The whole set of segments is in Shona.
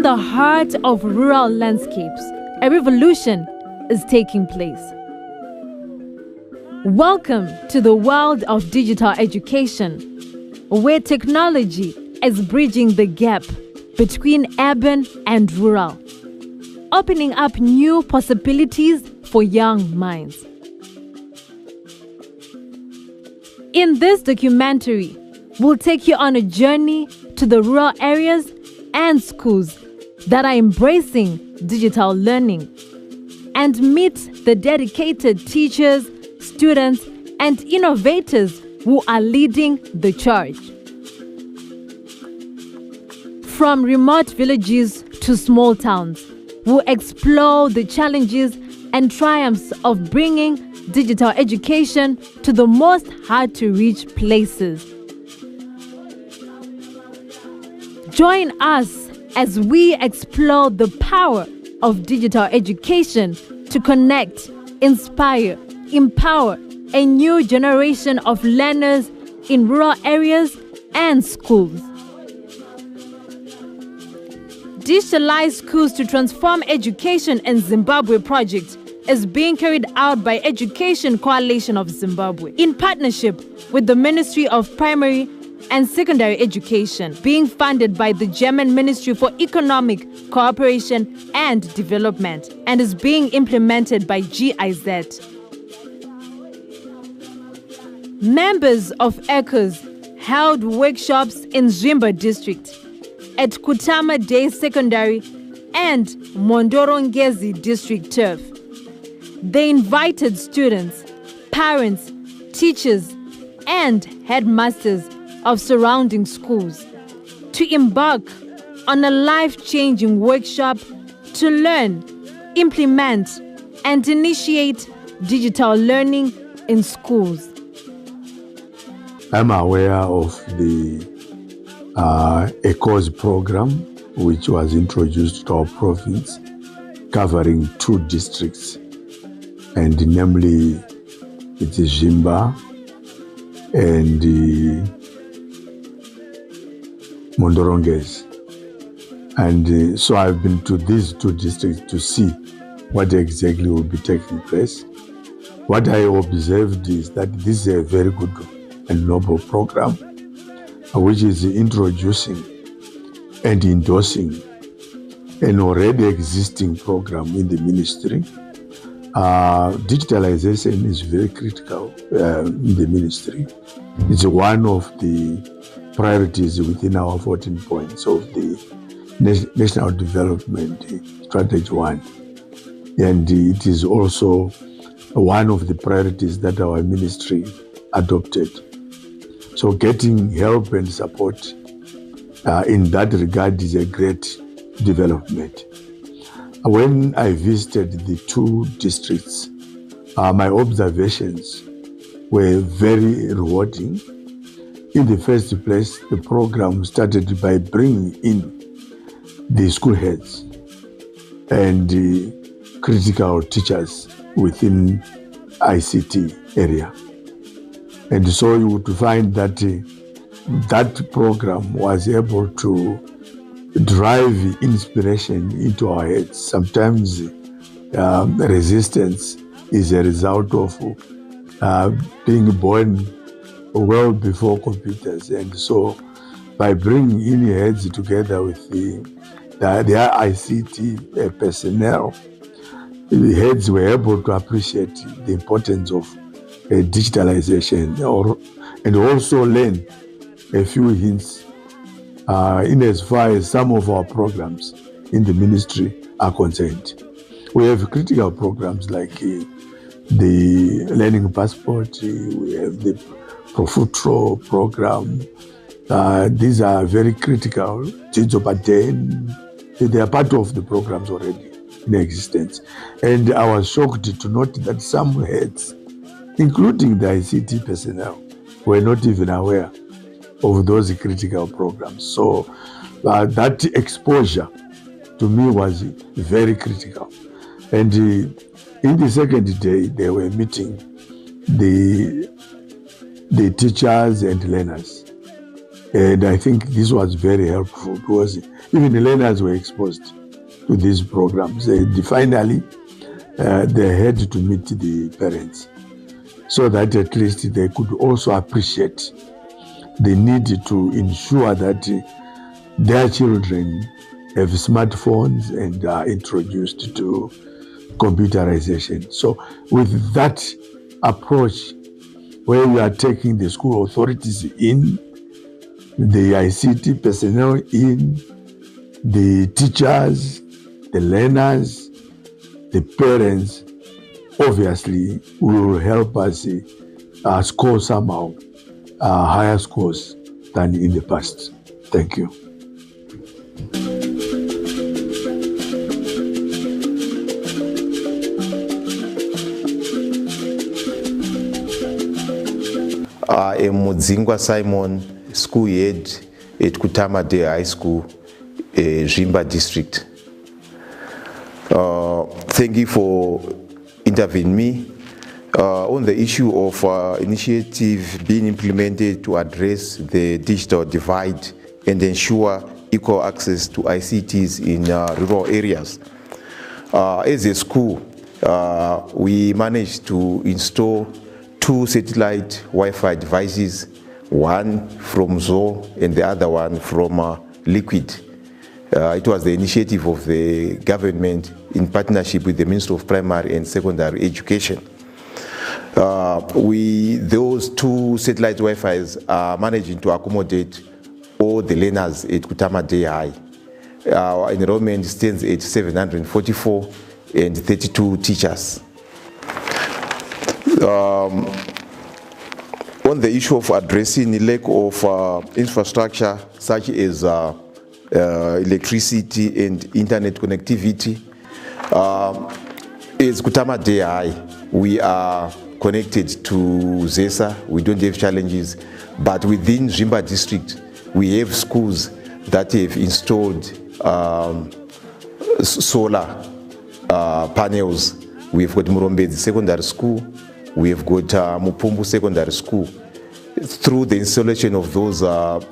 the heart of rural landscapes, a revolution is taking place. Welcome to the world of digital education, where technology is bridging the gap between urban and rural, opening up new possibilities for young minds. In this documentary, we'll take you on a journey to the rural areas and schools that are embracing digital learning, and meet the dedicated teachers, students, and innovators who are leading the charge. From remote villages to small towns, we'll explore the challenges and triumphs of bringing digital education to the most hard-to-reach places. Join us as we explore the power of digital education to connect, inspire, empower a new generation of learners in rural areas and schools. Digitalize Schools to Transform Education in Zimbabwe project is being carried out by Education Coalition of Zimbabwe in partnership with the Ministry of Primary and Secondary Education, being funded by the German Ministry for Economic Cooperation and Development, and is being implemented by GIZ. Members of ECOZI held workshops in ZVIMBA district, at Kutama Day Secondary and MHONDORO NGEZI district turf. They invited students, parents, teachers, and headmasters of surrounding schools to embark on a life-changing workshop to learn, implement, and initiate digital learning in schools. I'm aware of the ECOZI program, which was introduced to our province, covering 2 districts, and namely it is ZVIMBA and MHONDORO NGEZI. And so I've been to these 2 districts to see what exactly will be taking place. What I observed is that this is a very good and noble program, which is introducing and endorsing an already existing program in the ministry. Digitalization is very critical in the ministry. It's one of the priorities within our 14 points of the National Development Strategy 1. And it is also one of the priorities that our ministry adopted. So getting help and support in that regard is a great development. When I visited the 2 districts, my observations were very rewarding. In the first place, the program started by bringing in the school heads and the critical teachers within ICT area. And so you would find that that program was able to drive inspiration into our heads. Sometimes resistance is a result of being born well before computers. And so by bringing in heads together with their ICT personnel, the heads were able to appreciate the importance of digitalization and also learn a few hints in as far as some of our programs in the ministry are concerned. We have critical programs like the Learning Passport, we have the Profutro program. These are very critical. They are part of the programs already in existence. And I was shocked to note that some heads, including the ICT personnel, were not even aware of those critical programs. So that exposure to me was very critical. And in the second day, they were meeting the teachers and learners. And I think this was very helpful because even the learners were exposed to these programs. Finally, they had to meet the parents so that at least they could also appreciate the need to ensure that their children have smartphones and are introduced to computerization. So with that approach, where we are taking the school authorities in, the ICT personnel in, the teachers, the learners, the parents, obviously will help us score somehow higher scores than in the past. Thank you. I am Mudzingwa Simon, school head at Kutamade High School, ZVIMBA district. Thank you for intervening me on the issue of initiative being implemented to address the digital divide and ensure equal access to ICTs in rural areas. As a school, we managed to install 2 satellite Wi-Fi devices, one from ZO and the other one from Liquid. It was the initiative of the government in partnership with the Ministry of Primary and Secondary Education. Those 2 satellite Wi-Fis are managing to accommodate all the learners at Kutamade High. Our enrollment stands at 744 and 32 teachers. On the issue of addressing the lack of infrastructure such as electricity and internet connectivity, as Kutamade High, we are connected to ZESA. We don't have challenges, but within ZVIMBA district, we have schools that have installed solar panels. We've got Murombezi Secondary School, we've got Mupumbu Secondary School. Through the installation of those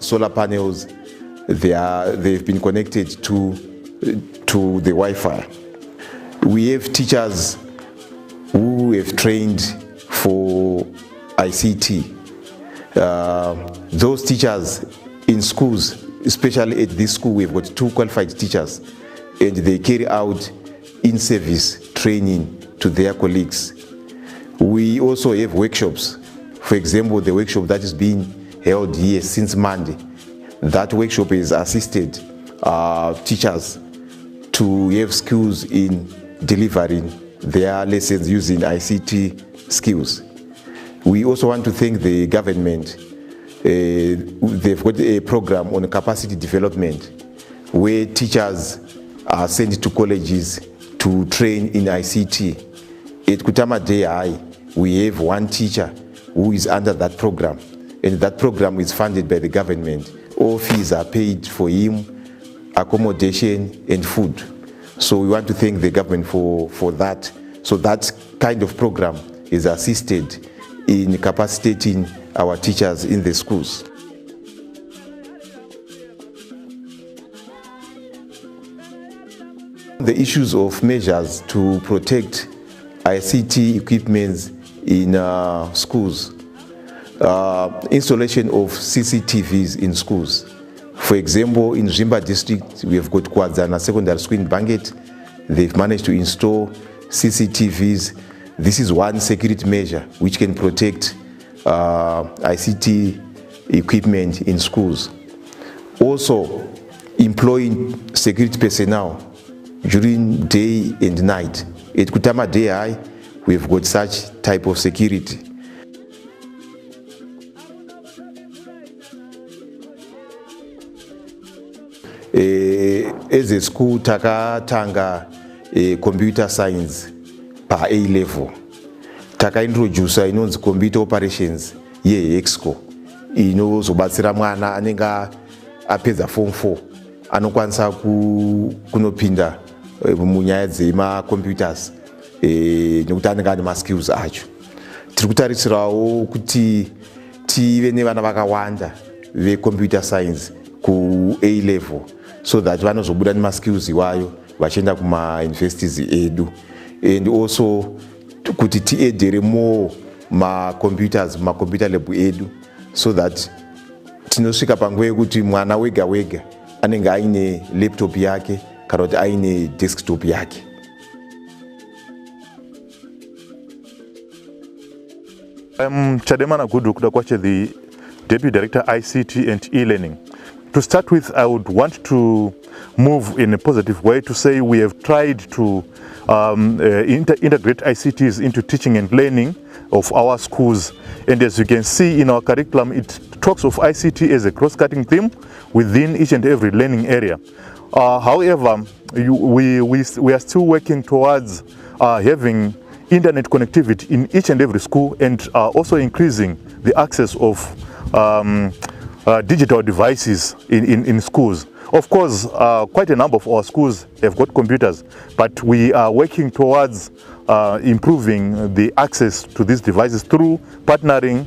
solar panels, they've been connected to the Wi-Fi. We have teachers who have trained for ICT. Those teachers in schools, especially at this school, we've got 2 qualified teachers, and they carry out in-service training to their colleagues. We also have workshops. For example, the workshop that is being held here since Monday, that workshop has assisted teachers to have skills in delivering their lessons using ICT skills. We also want to thank the government. They've got a program on capacity development where teachers are sent to colleges to train in ICT. At Kutamade High, we have 1 teacher who is under that program, and that program is funded by the government. All fees are paid for him, accommodation and food. So we want to thank the government for that. So that kind of program is assisted in capacitating our teachers in the schools. The issues of measures to protect ICT equipment in schools, installation of CCTVs in schools. For example, in ZVIMBA district, we have got Kwadzana Secondary School in Banget. They've managed to install CCTVs. This is one security measure which can protect ICT equipment in schools. Also, employing security personnel during day and night. At Kutamade High, we've got such type of security. As a school, takatanga computer science pa A level. Taka introduce inonzi computer operations ye exco. Inozobatsira mwana anenga apedza form 4 anokwanisa kunopinda munyaya dzema computers nekuti anenge ane maskills acho. Tiri kutarisirawo kuti tive nevana vakawanda ve computer science ku A level. so that vanozobuda nemaskills iwayo vachienda kumauniversities edu, and also kuti tiedhere more macomputers mumacomputer lab edu, so that tinosvika panguva yekuti mwana wega wega anenge aine laptop yake kana kuti aine desktop yake. I'm Chademana Gudu Kudakwache, the Deputy Director ICT and e-learning. To start with, I would want to move in a positive way to say we have tried to integrate ICTs into teaching and learning of our schools. And as you can see in our curriculum, it talks of ICT as a cross-cutting theme within each and every learning area. However, we are still working towards having internet connectivity in each and every school, and also increasing the access of digital devices in schools. Of course, quite a number of our schools have got computers, but we are working towards improving the access to these devices through partnering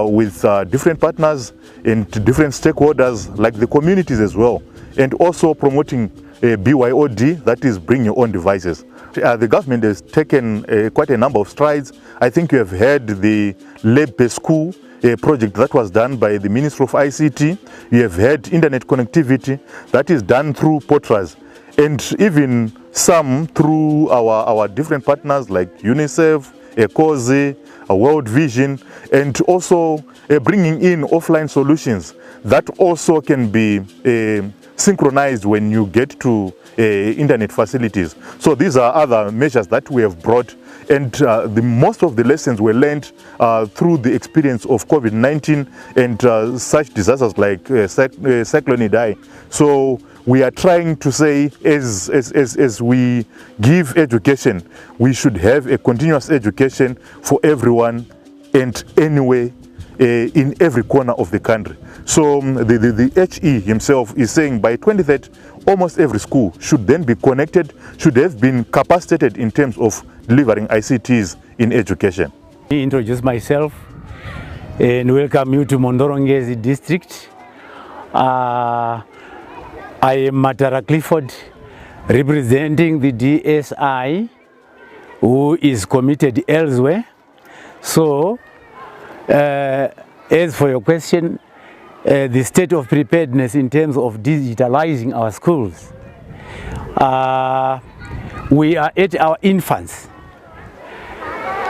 with different partners and different stakeholders like the communities as well, and also promoting BYOD, that is bring your own devices. The government has taken quite a number of strides. I think you have heard the lab-based school project that was done by the Ministry of ICT. You have heard internet connectivity that is done through Potras, and even some through our different partners like UNICEF, ECOZI, World Vision, and also bringing in offline solutions that also can be synchronized when you get to internet facilities. So these are other measures that we have brought, and most of the lessons were learned through the experience of COVID-19 and such disasters like Cyclone Idai. So we are trying to say, as we give education, we should have a continuous education for everyone and anywhere in every corner of the country. So the HE himself is saying by 2030, almost every school should then be connected, should have been capacitated in terms of delivering ICTs in education. Let me introduce myself and welcome you to MHONDORO NGEZI district. I am Matara Clifford, representing the DSI, who is committed elsewhere. So, as for your question, the state of preparedness in terms of digitalizing our schools, we are at our infancy.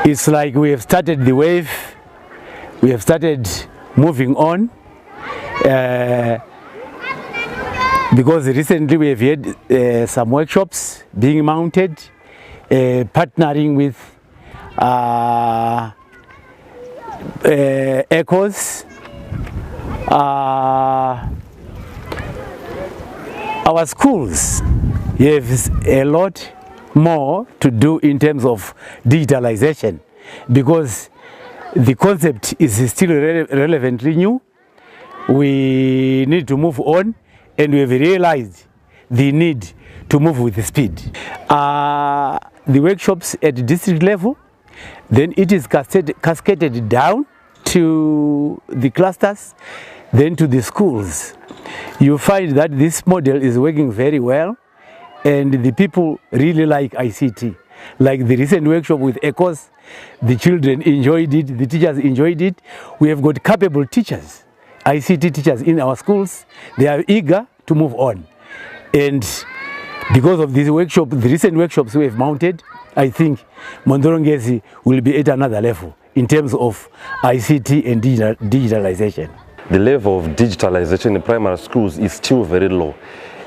It's like we have started the wave, we have started moving on, because recently we have had some workshops being mounted, partnering with ECOZI. Our schools have a lot more to do in terms of digitalization, because the concept is still relevantly new. We need to move on, and we have realized the need to move with the speed. The workshops at the district level, then it is cascaded down to the clusters, then to the schools. You find that this model is working very well, and the people really like ICT. Like the recent workshop with ECOZI, the children enjoyed it, the teachers enjoyed it. We have got capable teachers, ICT teachers in our schools. They are eager to move on. And because of this workshop, the recent workshops we have mounted, I think MHONDORO NGEZI will be at another level in terms of ICT and digitalization. The level of digitalization in primary schools is still very low.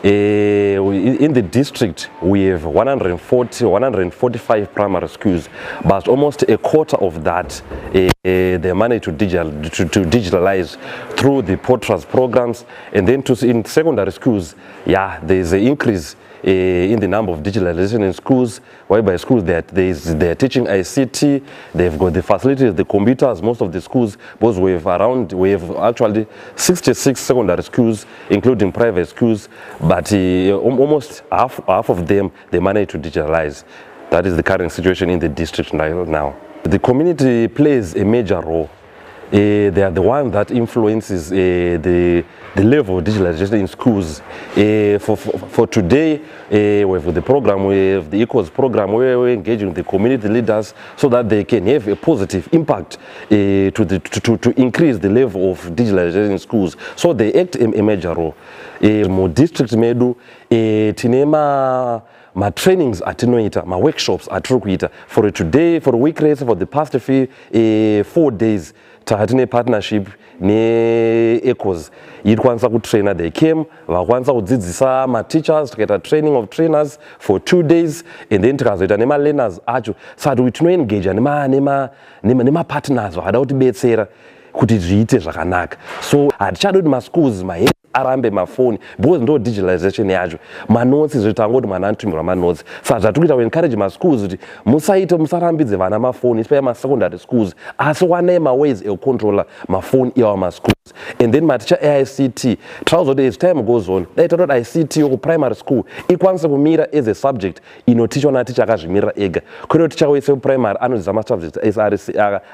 In the district, we have 145 primary schools, but almost a quarter of that they manage to digitalize through the Potras programs. And then in secondary schools, yeah, there's an increase in the number of digitalization in schools, whereby schools they're teaching ICT, they've got the facilities, the computers. Most of the schools, because we have actually 66 secondary schools, including private schools, but almost half of them they manage to digitalize. That is the current situation in the district now. The community plays a major role they are the one that influences the level of digitalization in schools. For today, we have the program, we have the ECOZI program, where we're engaging the community leaders so that they can have a positive impact to increase the level of digitalization in schools. So they act a major role. More district medu tinema my trainings atinoita, my workshops atinoita for today, for the week race, for the past 4 days. Tahatine partnership ne ECOZI yirikwanisa kutraina. They came vakwanisa kudzidzisa ma teachers to get a training of trainers for 2 days, and then tikazoita nema learners acho saka kuti tinoengage nema partners vakada kutibetsera kuti zviite zvakanaka. So hatichadi kuti maschools arambe mafoni because ndo digitalization yacho. Manotsi zvitangoti mwana anotumirwa manotsi. Saka zvatikuita ku encourage maschools kuti musarambidze vana mafoni, especially ma secondary schools, asi wanai ma ways ekucontrola mafoni iwawo maschools. And then maticha ICT trials kuti as time goes on later on ICT yoku primary school ikwanise kumira as a subject inotichwa naticha akazvimirira ega. Kwete ticha wese primary anodzidza ma subjects SRC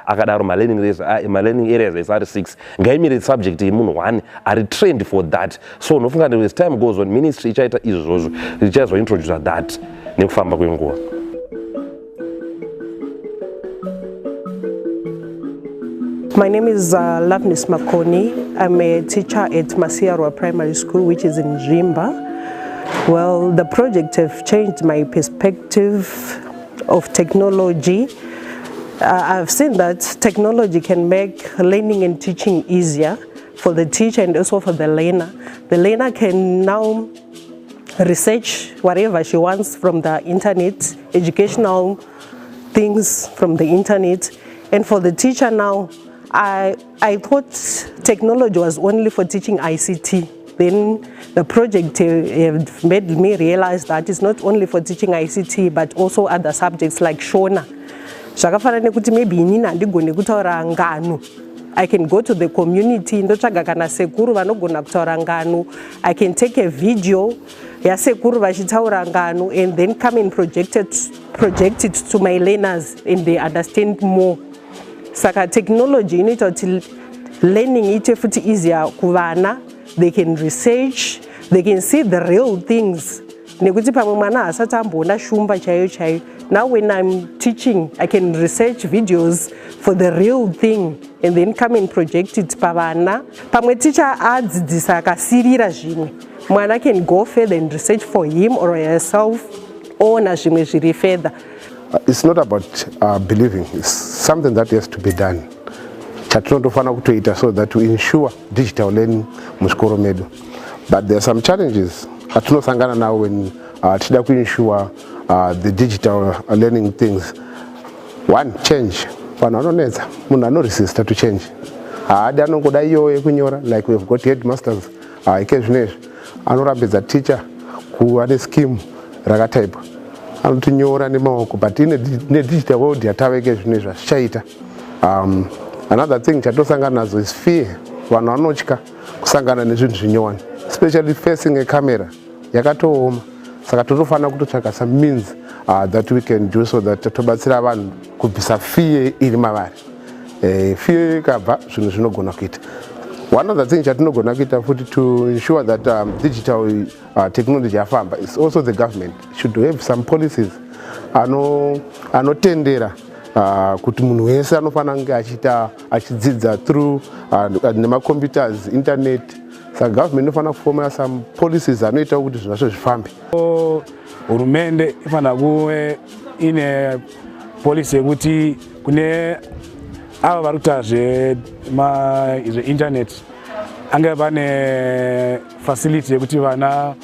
akadaro ma learning areas SR6 ngaimire subject yemunhu 1 ari trained for that. So nofunga kuti as time goes on ministry ichaita izvozvo ichazo introduce that nekufamba kwenguva. My name is Loveness Makoni. I'm a teacher at Masiarwa Primary School, which is in ZVIMBA. Well, the project have changed my perspective of technology. I've seen that technology can make learning and teaching easier for the teacher and also for the learner. The learner can now research whatever she wants from the internet, educational things from the internet. And for the teacher now, I thought technology was only for teaching ICT. Then the project made me realize that it's not only for teaching ICT but also other subjects like Shona. I can go to the community, I can take a video and then come and project it to my learners and they understand more. Saka technology learning it easier kuvana, they can research, they can see the real things. Now when I'm teaching, I can research videos for the real thing and then come and project it pavana. Pamwe teacher adds this Mwana can go further and research for him or herself or further. It's not about believing, it's something that has to be done. So that to ensure digital learning muskoro medu. But there are some challenges. Now when to ensure the digital learning things. One, change. No resist to change. Like we've got headmasters, a teacher who had a scheme raga type. But in the digital world, another thing is fear. Especially facing a camera. Some means that we can do so that could be some fear in my fear. One of the things that we're going to ensure that digital technology is also the government should have some policies. Ano tendera kuti munhu wese anofananga achidzidza through computers, internet. So government inofana kufoma some policies anoita kuti zvinhu zvacho zvifambe. Hurumende ifana kuve ine policy yekuti kune ava vari kuita zve-internet ange pane facility yekuti vana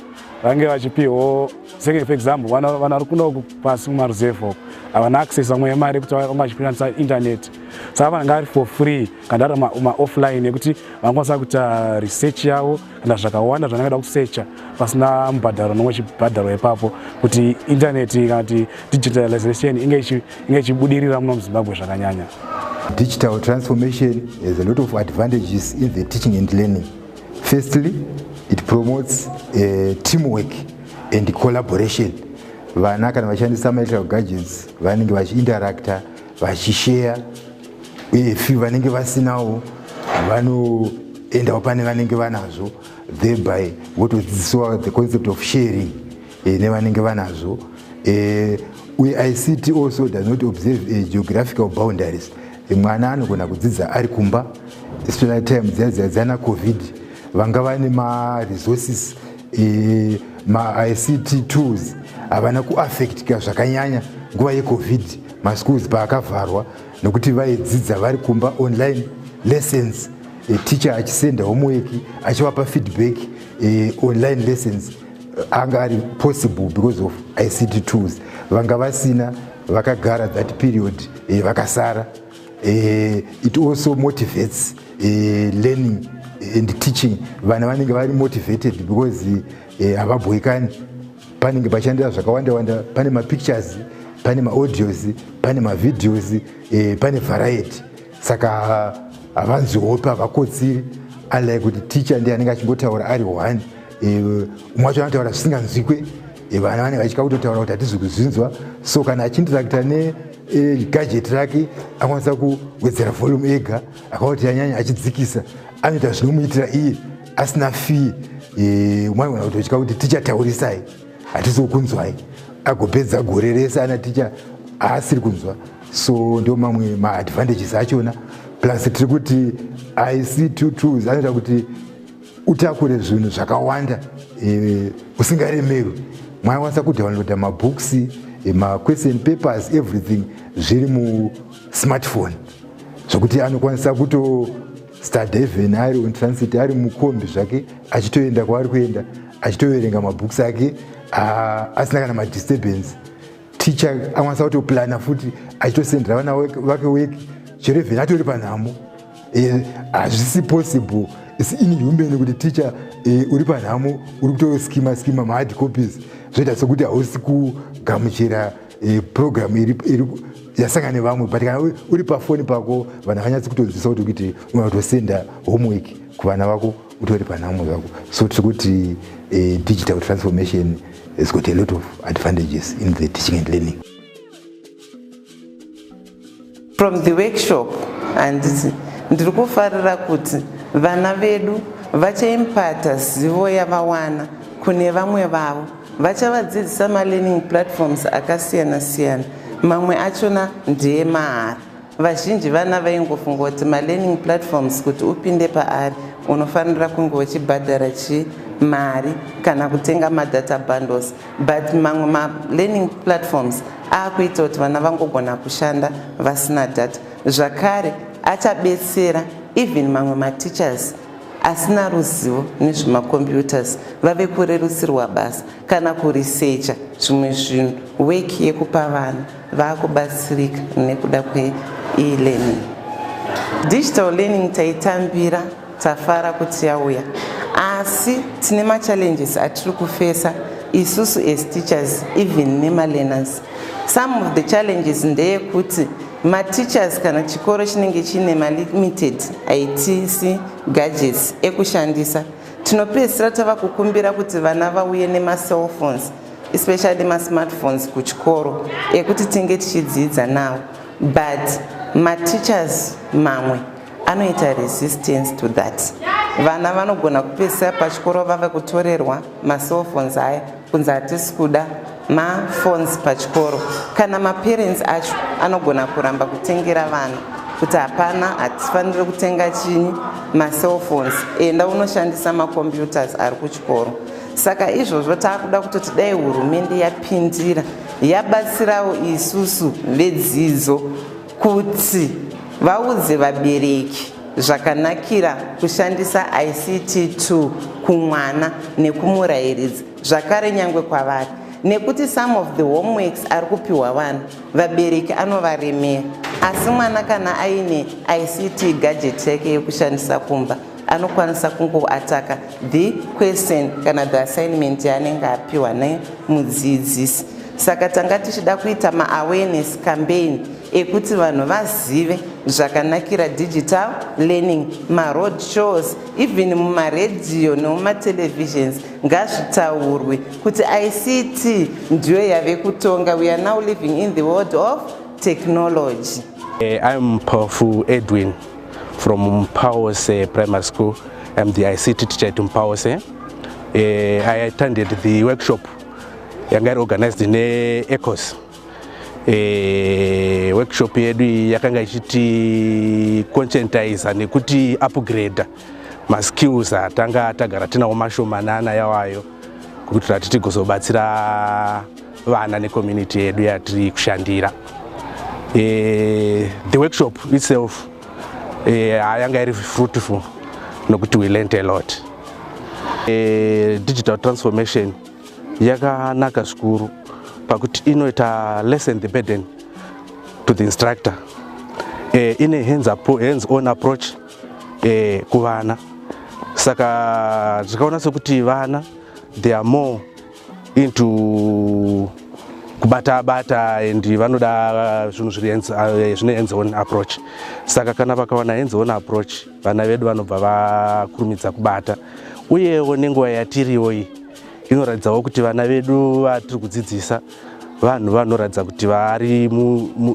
vange vachipiwo, second for example, vana vari kuno pasi mumaruzevha havana access amwe yemari yekuti vange vachipinda internet. Saka vanenge vari for free kana ari offline yekuti vangakwanisa kuita research yavo kana zvakawanda zvanangada kusearcha pasina mubhadharo nomwe chibhadharo ipapo kuti internet kana kuti digitalization inge ichibudirira muno muZimbabwe zvakanyanya. Digital transformation has a lot of advantages in the teaching and learning. Firstly, it promotes teamwork and collaboration. Vana kana vachishandisa digital gadgets vanenge vachiinteracta, vachishare If vanenge vasinawo vanoendawo pane vanenge vanazo, thereby votodzidziswa the concept of sharing nevanenge vanazo. ICT also does not observe geographical boundaries. Mwana anogona kudzidza ari kumba, especially time dzana COVID, vanga vane ma resources, ma ICT tools avana kuaffectika zvakanyanya nguva yeCovid, ma schools paakavharwa nokuti vaidzidza vari kumba online lessons, teacher achisenda homework achivapa feedback, online lessons anga ari possible because of ICT tools. Vanga vasina vakagara that period vakasara. It also motivates learning and teaching. Vana vanenge vari motivated because havabhoikani, panenge pachandira zvakawanda wanda, pane ma pictures, pane ma audios, pane ma videos, pane variety. Saka havanziwo pavakotsiri, unlike kuti teacher ndiye anenge achingotaura ari one, mwacho anotaura zvisinganzwikwe, vana vanenge vachika kutotaura kuti hatizi kuzvinzwa. So kana achindirakita gadget rake akwanisa kuwedzera volume ega, akauti anyanya achidzikisa, anoita zvinomuitira iye asina fee. Mwaigona kutotya kuti ticha taurisai, hatisi kukunzwai, agopedza gore rese ana ticha haasiri kunzwa. So ndio mamwe ma-advantages achona. Plus tiri kuti ICT tools anoita kuti utakure zvinhu zvakawanda usingaremewi. Mwaikwanisa kudownloada mabooks, ma-question papers, everything zviri mu-smartphone, zvokuti anokwanisa kutostudy even ari on transit, ari mukombi zvake, achitoenda kwaari kuenda, achitoverenga mabooks ake asina kana madisturbance. Teacher akwanisa kutoplana futi, achitosendera vana vake weki, chero even atori panhamo. Hazvisi possible, it's inhuman kuti teacher uri panhamo uri kutoskima ma-hard copies, zvoita sokuti hausi kugamuchira program yasangana nevamwe. But kana uri pafoni pako, vana vanyatsi kutodzidzisa kuti unogona kutosenda homework kuvana vako utori panhamo zvako. So tiri kuti digital transformation has got a lot of advantages in the teaching and learning. From the workshop, and ndiri kufarira kuti vana vedu vachaimpata zivo yavawana kune vamwe vavo, vachavadzidzisa ma-learning platforms akasiyana siyana, mamwe achona ndeye mahara. Vazhinji vana vaingofunga kuti ma-learning platforms kuti upinde paari unofanira kunge uchibhadhara mari kana kutenga ma-data bundles, but mamwe ma-learning platforms akuita kuti vana vangogona kushanda vasina data. Zvakare achabetsera even mamwe ma-teachers asina ruzivo nezvemacomputers vave kurerusirwa basa kana kurisecha zvimwe zvinhu, work yekupa vana vakubatsirika nekuda kwe-e-learning. Digital learning taitambira, tafara kuti yauya, asi tine ma-challenges atiri kufesa isusu as teachers, even nema-learners. Some of the challenges ndeyekuti ma-teachers kana chikoro chinenge chine ma-limited ITC gadgets ekushandisa, tinopedzisira tava kukumbira kuti vana vauye nema-cell phones, especially ma-smartphones kuchikoro ekuti tinge tichidzidza nawo. But ma-teachers mamwe anoita resistance to that. Vana vanogona kupedzisira pachikoro vava kutorerwa ma-cell phones aya kunzi hatisi kuda ma-phones pachikoro, kana ma-parents acho anogona kuramba kutengera vana kuti hapana, hatifaniri kutenga chini ma-cell phones, enda unoshandisa ma-computers ari kuchikoro. Saka izvozvo taakuda kutoti dai hurumende yapindira yabatsirawo isusu vedzidzo kuti vaudze vabereki zvakanakira kushandisa ICT2 kumwana nekumurayiridzi, zvakare nyangwe kwavari, nekuti some of the homeworks ari kupiwa vana vabereki anovaremera, asi mwana kana aine ICT gadget yake yekushandisa kumba anokwanisa kungoataka the question kana the assignment yaanenge apiwa nemudzidzisi. Saka tanga tichida kuita ma-awareness campaign ekuti vanhu vazive zvakanakira digital learning, ma-road shows, even mumaredhiyo nemuma-televisions ngazvitaurwe kuti ICT ndiyo yave kutonga. We are now living in the world of technology. I'm Powerful Edwin from Mpawose Primary School. I'm the ICT teacher at Mpawose. I attended the workshop organized in ECOZI. Workshop yedu yakanga ichiti conscientize nekuti upgrade ma skills atanga tagara tinawo mashomanana yawayo kuti ratiti kuzobatsira vana ne community yedu yatiri kushandira. The workshop itself yanga iri fruitful nokuti we learned a lot. Digital transformation yakanaka zvikuru pakuti inoita lessen the burden to the instructor. In a hands-on approach kuvana. Saka tikaona sekuti vana they are more into kubata and vanoda zvinhu zvine hands-on approach. Saka kana vakawana hands-on approach vana vedu vanobva vakurumidza kubata. Uyewo nenguva yatiriwo iyi inoratidzawo kuti vana vedu vatiri kudzidzisa vanhu vanoratidza kuti vari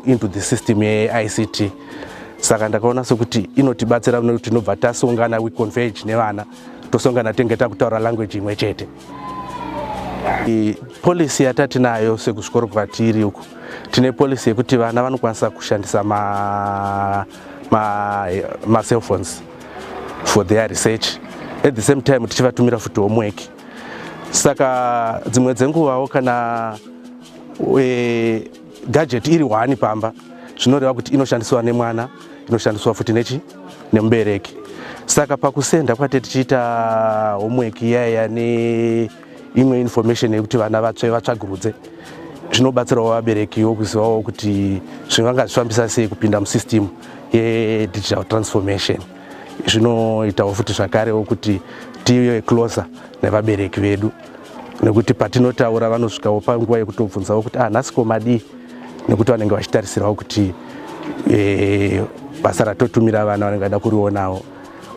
into the system ye-ICT. Saka ndakaona sokuti inotibatsira kuti tinobva tasongana we converge nevana tosongana tenge takutaura language imwe chete. Policy yatatinayo sekuzvikoro kwatiri uku tine policy yekuti vana vanokwanisa kushandisa ma cell phones for their research. At the same time tichivatumira futi homework. Saka dzimwe dzenguvawo kana gadget iri wani pamba zvinoreva kuti inoshandiswa nemwana, inoshandiswa futi nemubereki. Saka pakusenda kwate tichiita homework yaya neimwe information yekuti vana vatsvagurudze zvinobatsirawo vaberekiwo kuzivawo kuti zvinganga zvifambisa sei kupinda musystem ye-digital transformation. Zvinoitawo futi zvakarewo kuti tive closer nevabereki vedu nekuti patinotaura vanosvikawo panguva yekutobvunzawo kuti nhasiko madii nekuti vanenge vachitarisirawo kuti basa ratotumira vana vanenge vada kurionawo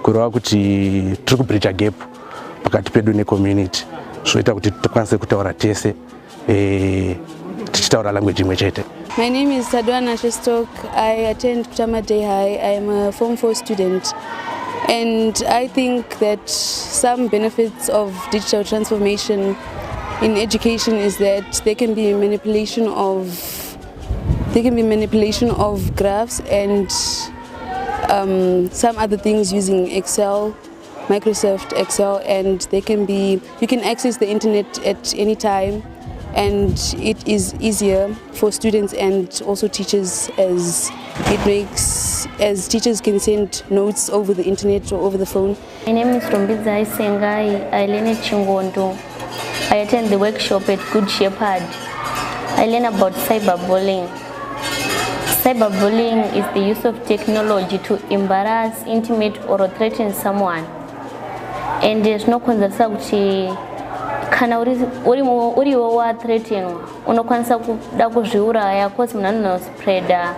kureva kuti tiri kubridge gap pakati pedu necommunity zvoita kuti tikwanise kutaura tese tichitaura language imwe chete. My name is Sadwana Shestok. I attend Kutama Day High. I am a Form 4 student. And I think that some benefits of digital transformation in education is that there can be manipulation of graphs and some other things using Excel, Microsoft Excel, and you can access the internet at any time, and it is easier for students and also teachers as teachers can send notes over the internet or over the phone. My name is Rombidzai Sengai. I learn at Chingondo. I attend the workshop at Good Shepherd. I learn about cyberbullying. Cyberbullying is the use of technology to embarrass, intimidate or threaten someone. And there's no konzerisa kuti kana uriwo wathreatenwa unokwanisa kuda kuzviuraya cause munhu anospreada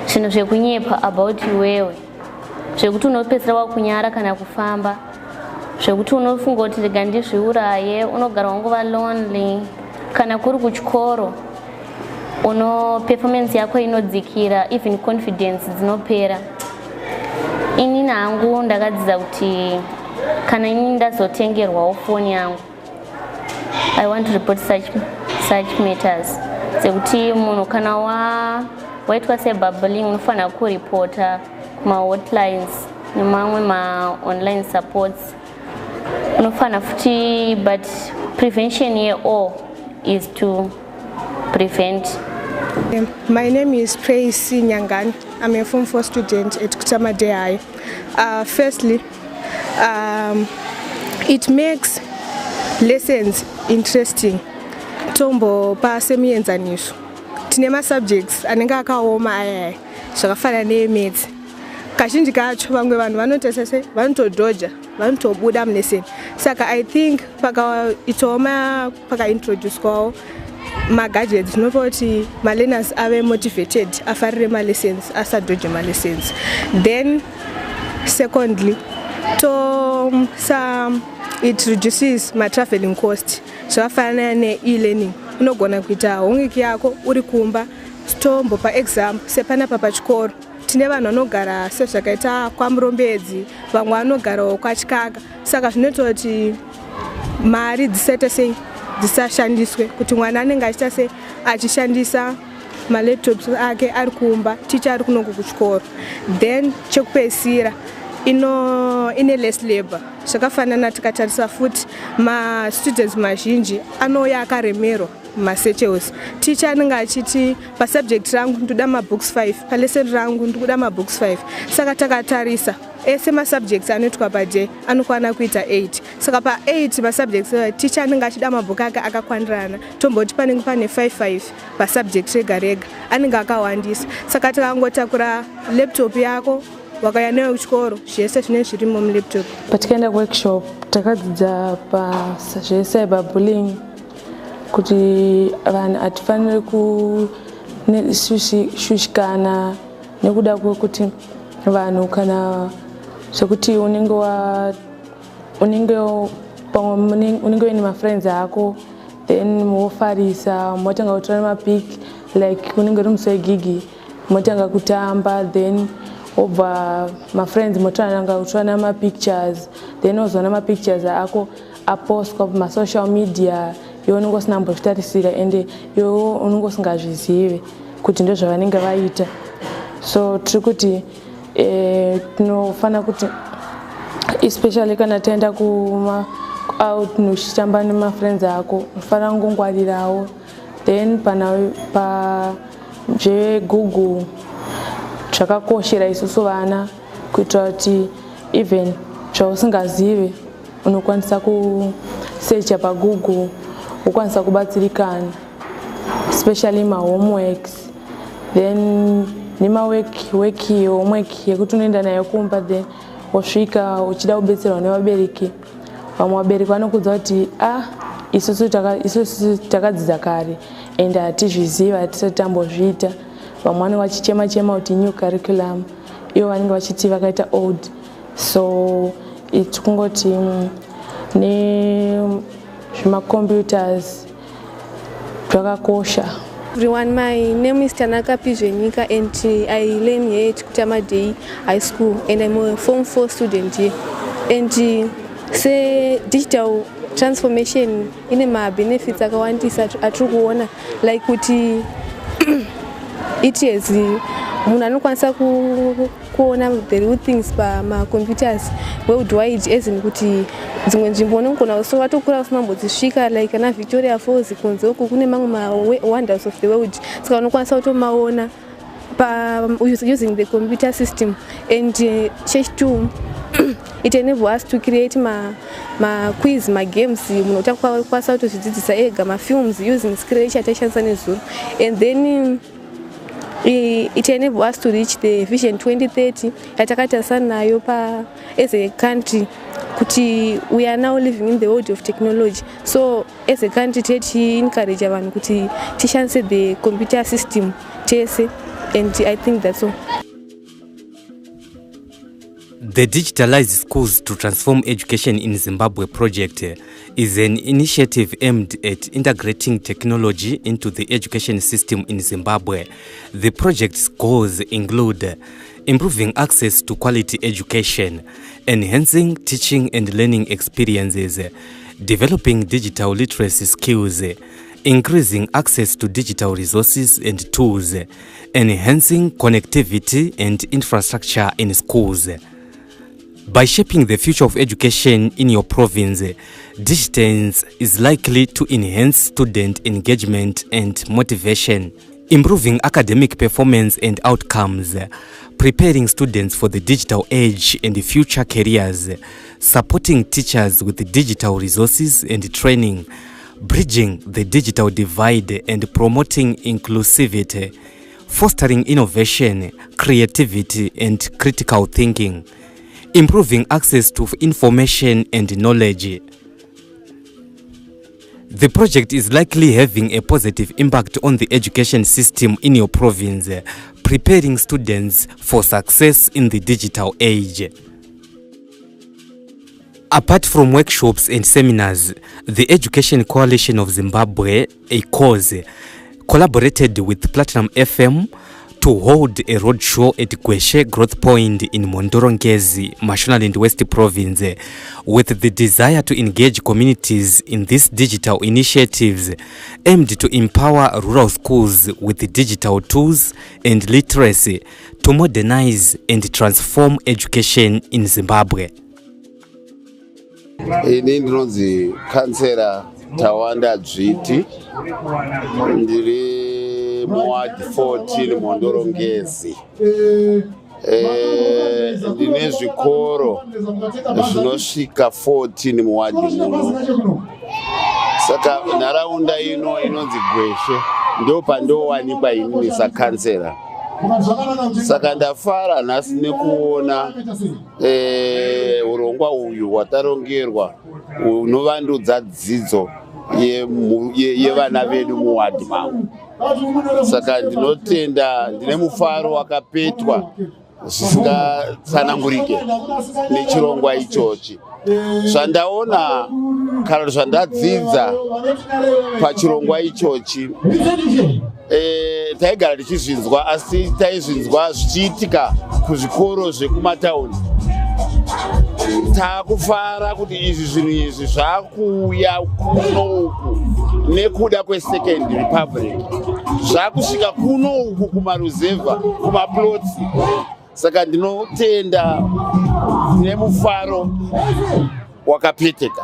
zvinhu zvekunyepa about iwewe, zvekuti unopedzera wakunyara kana kufamba, zvekuti unofunga kuti rega ndizviuraye, unogara wangova lonely. Kana kuri kuchikoro performance yako inodzikira, even confidence dzinopera. Ini nangu ndakadzidza kuti kana ini ndazotengerwawo phone yangu, I want to report such matters. Sekuti munhu kana waitwa cyberbullying unofana kuripota kuma hotlines nemamwe online supports unofana futi, but prevention here all is to prevent. My name is Praise Nyangani. I'm a Form 4 student at Kutama Day High. Firstly, it makes lessons interesting. Tombo pa semienzaniso. Tinema subjects anenge akaoma aya zvakafana neMaths. Kazhinji kacho vamwe vanhu vanotesese vanotodhoja vanotobuda mulesson. Saka I think pakaitoma pakaintroduce kwawo magadgets zvinopa kuti malearners ave motivated afarire malessons asadhoje malessons. Then secondly, it reduces my traveling cost. Zvakafanana ne e-learning. Unogona kuita homework yako uri kumba tombopa exam sepanapa pachikoro tine vanhu vanogara sezvakaita kwamurombedzi, vamwe vanogarawo kwachikaka, saka zvinoita kuti mari dzisaita sei dzisashandiswe, kuti mwana anenge achiita sei achishandisa malaptops ake ari kumba, ticha ari kunongo kuchikoro. Then chekupedzisira ine less labor. Zvakafanana tikatarisa futi students mazhinji anouya akaremerwa masechels. Teacher anenge achiti pasubject rangu ndoda mabooks 5, palesson rangu ndoda mabooks 5. Saka takatarisa ese masubjects anoitwa paday anokwana kuita 8. Saka pa8 masubjects teacher anenge achida mabhuku ake akakwandirana, tomboti panenge pane 5 pasubject rega rega, anenge akawandisa. Saka takangotakura laptop yako wakaya nayo kuchikoro, zvese zvinenge zvirimo mulaptop. Patikaenda workshop takadzidza cyberbullying, kuti vanhu atifaniri kushushikana nekuda kwekuti vanhu kana zvekuti unenge uine mafriends ako, then mofarisa, motanga kutora mapic, like unenge uri musi wegigi, motanga kutamba, then obva mafriends motanga kutora mapictures, then ozoona mapictures ako apostwa pamasocial media, iwe unenge usina kumbozvitarisira ende iwe unenge usingazvizive kuti ndo zvavanenge vaita. So tiri kuti tinofana kuti especially kana taenda out nochitamba nemafriends ako, unofana kungongwarirawo. Then pa Google zvakakoshera isusu vana kuitira kuti even zvausingazive unokwanisa kusearcha paGoogle, ukwanisa kubatsirikana, especially homeworks. Then homework yekuti unoenda nayo kumba, then wasvika uchida kubetserwa nevabereki, vamwe vabereki vanokudza kuti isusu takadzidza kare ende hatizviziva, hatisati tambozviita. Vamwe vanenge vachichema kuti new curriculum, ivo vanenge vachiti vakaita old. So kungoti nezvemacomputers zvakakosha. Everyone, my name is Tanaka Pizvenika and I learn here at Kutamadei High School and I'm a Form 4 student here. And say digital transformation in my benefits akawandisa atiri kuona, like kuti it is munhu anokwanisa kuona the real things pamacomputers worldwide, as in kuti dzimwe nzvimbo unogona kuso watokura usimambodzisvika, like ana Victoria Falls kunze uku kune mamwe wonders of the world, saka unokwanisa kutomaona using the computer system. And chechtu it enables us to create quiz, games, munhu utakwanisa kutozvidzidzisa ega, films using scratch atashandisa nezuro. And then it enables us to reach the vision 2030 yatakatarisa nayo as a country, kuti we are now living in the world of technology. So as a country tichi encourage vanhu kuti tishandise the computer system tese, and I think that's all. The Digitalized Schools to Transform Education in Zimbabwe project is an initiative aimed at integrating technology into the education system in Zimbabwe. The project's goals include improving access to quality education, enhancing teaching and learning experiences, developing digital literacy skills, increasing access to digital resources and tools, enhancing connectivity and infrastructure in schools. By shaping the future of education in your province, DigSTEinZ is likely to enhance student engagement and motivation, improving academic performance and outcomes, preparing students for the digital age and future careers, supporting teachers with digital resources and training, bridging the digital divide and promoting inclusivity, fostering innovation, creativity and critical thinking, improving access to information and knowledge. The project is likely having a positive impact on the education system in your province, preparing students for success in the digital age. Apart from workshops and seminars, the Education Coalition of Zimbabwe, ECOZI, collaborated with Platinum FM to hold a roadshow at Gweshe Growth Point in MHONDORO NGEZI, Mashonaland West Province, with the desire to engage communities in these digital initiatives aimed to empower rural schools with digital tools and literacy to modernize and transform education in Zimbabwe. Ini ndinonzi Kansera Tawanda Dzviti, ndiri muward 14 MHONDORO NGEZI. Ndine zvikoro zvinosvika 14 muward muno. Saka nharaunda ino inonzi Gweshe ndo pandowanikwa inini sakansera. Saka ndafara nhasi nekuona urongwa uyu hwatarongerwa unovandudza dzidzo yevana vedu muwadi mangu. Saka ndinotenda, ndine mufaro wakapetwa zvisingatsanangurike nechirongwa ichochi. Zvandaona kana zvandadzidza pachirongwa ichochi, taigara tichizvinzwa, asi taizvinzwa zvichiitika kuzvikoro zvekumatauni. Takufara kuti izvi zvinhu izvi zvakuuya kuno uku nekuda kweSecond Republic, zvakusvika kuno uku kumaruzevha, kumaplotsi. Saka ndinotenda nemufaro wakapeteka.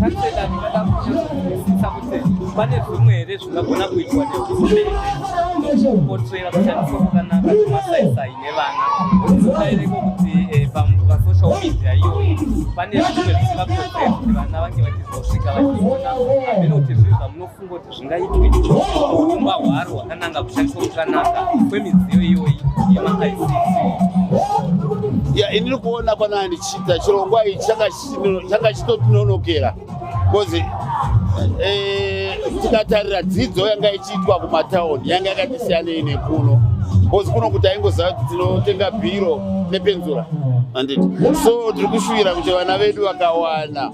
Kansela ndingada kuzivisisa kuti pane zvimwe here zvingagona kuitwa nekuportrayera kushandiswa kwakanaka kwemasaisai nevana. Unodaireko kuti pasocial media iyoyo pane zvimwe zvisingaportrayera kuti vana vange vachizosvika vachiona. Hamene kuti zvinhu zvamunofunga kuti zvingaitwe urongwa hwaro hwakananga kushandiswa kwakanaka kwemidziyo iyoyi yema-ICT. Iniri kuona kwana ndichita chirongwa ichi chakachitotinonokera. Because tikatarira dzidzo yanga ichiitwa kumatauni yanga yakatisiyana nekuno. Because kuno kuti aingoziva kuti tinotenga bhiro nepenzura. So tiri kushuvira kuti vana vedu vakawana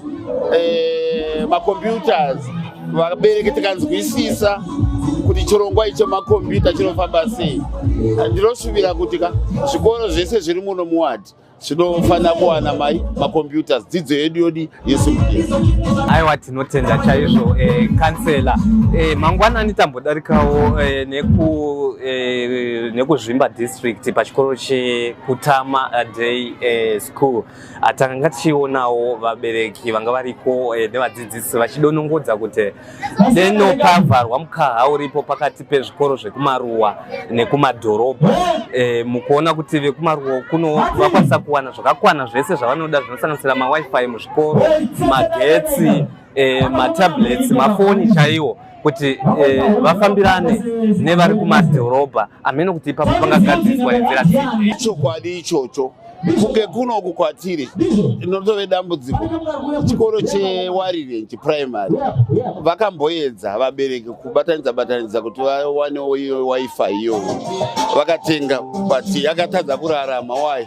macomputers, vabereki tikanzwisisa kuti chirongwa icho makombiyuta chinofamba sei. Ndinoshuvira kuti zvikoro zvese zviri muno muwadi zvinofana kuwana macomputers, dzidzo yedu yodi yesimukira. Aiwa, tinotenda chaizvo kansela. Mangwanani tambodarikawo nekuzvimba district pachikoro chekutama day school. Takanga tichionawo vabereki vanga variko nevadzidzisi vachidonongodza kuti denopavharwa mukaha uripo pakati pezvikoro zvekumaruwa nekumadhorobha. Mukuona kuti vekumaruwa kuno vakwanisa kuwana zvakakwana zvese zvavanoda zvinosanganisira mawifi muzvikoro, magetsi, matablets, mafoni chaiwo, kuti vafambirane nevari kumadhorobha. Amene kuti ipapo pangagadzirwa nenzira dzii. Chokwadi ichocho kunge kuno kukwatiri inotove dambudziko. Chikoro cheWarirenji primary vakamboedza vabereki kubatanidza kuti vawane wifi iyoyo, vakatenga but yakatadza kurarama. Why?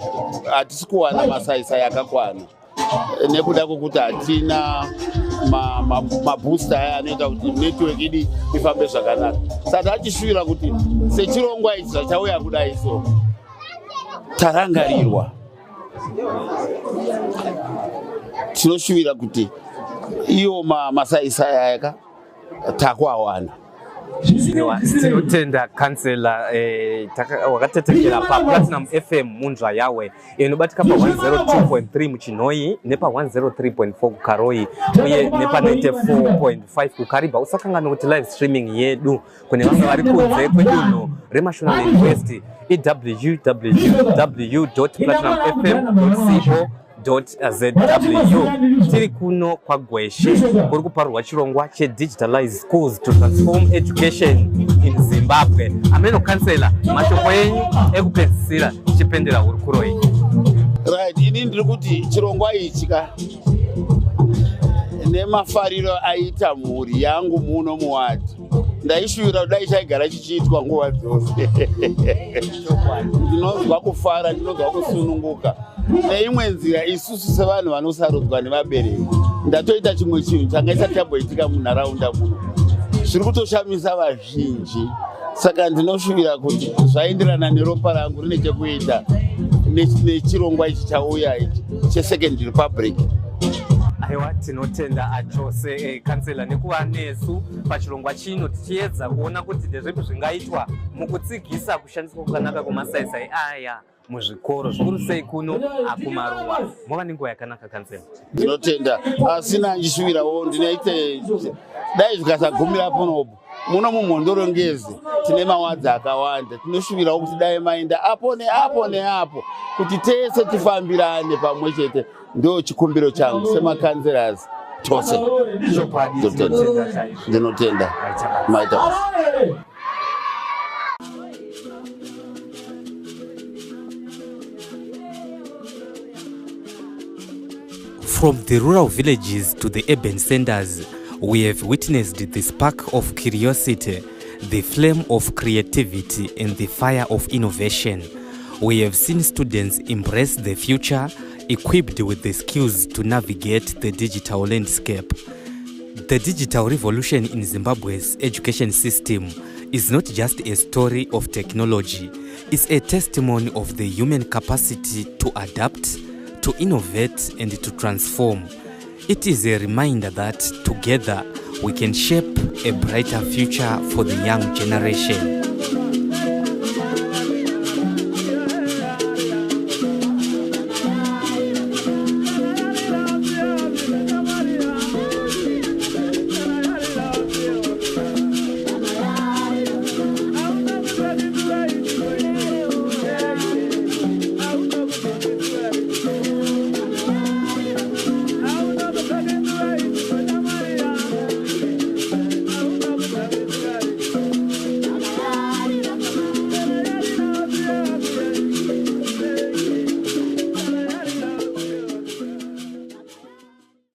Hatisi kuwana masaisai akakwana nekuda kwokuti hatina mabooster aya anoita kuti network idi ifambe zvakanaka. Saka tachishuvira kuti sechirongwa ichi zvachauya kudai so tarangarirwa. Tinoshuvira kuti iyo masaisai aya takuawana. Tinotenda kansela wakatetekera paPlatinum FM munzva yawe inobatika pa 102.3 muchinoi nepa 103.4 kukaroi uye nepa 94.5 kukariba. Usakangana kuti live streaming yedu kune vamwe vari kunze kwedunhu reMashonaland West www.platinumfm.co.zw. Tiri kuno kwa Gweshe kuri kuparurwa chirongwa DigSTEinZ schools to transform education in Zimbabwe. Ameno kansela mashoko enyu ekupedzisira chipendera hurukuro. Right, ini ndiri kuti chirongwa ichi nemafariro aita mhuri yangu muno muwadi ndaishuvira kudai chaigara chichiitwa nguva dzose. Ndinonzwa kufara, ndinonzwa kusununguka. Neimwe nzira isusu sevanhu vanosarudzwa nevabereki ndatoita chimwe chinhu changa isati yamboitika munharaunda muno zviri kutoshamisa vazhinji. Saka ndinoshuvira kuti zvaenderana neropa rangu rine chekuita nechirongwa ichi chauya ichi cheSecond Republic. Aiwa, tinotenda achose kansela nekuva nesu pachirongwa chino tichiedza kuona kuti ndezvipi zvingaitwa mukutsigisa kushandiswa kwakanaka kwemasaisai aya muzvikoro zvikuru sei kuno akumaruwa. Mwava nenguva yakanaka kansela. Ndinotenda asi nanjishuvirawo ndinoite dai zvikasagumira panopo muno muMhondoro NGEZI tine mawadzi akawanda. Tinoshuvirawo kuti dai maenda apo neapo neapo kuti tese tifambirane pamwe chete. Ndo chikumbiro changu semakanzerazi tose. Ndinotenda maita. From the rural villages to the urban centers, we have witnessed the spark of curiosity, the flame of creativity, and the fire of innovation. We have seen students embrace the future, equipped with the skills to navigate the digital landscape. The digital revolution in Zimbabwe's education system is not just a story of technology, it's a testimony of the human capacity to adapt, to innovate, and to transform. It is a reminder that together we can shape a brighter future for the young generation.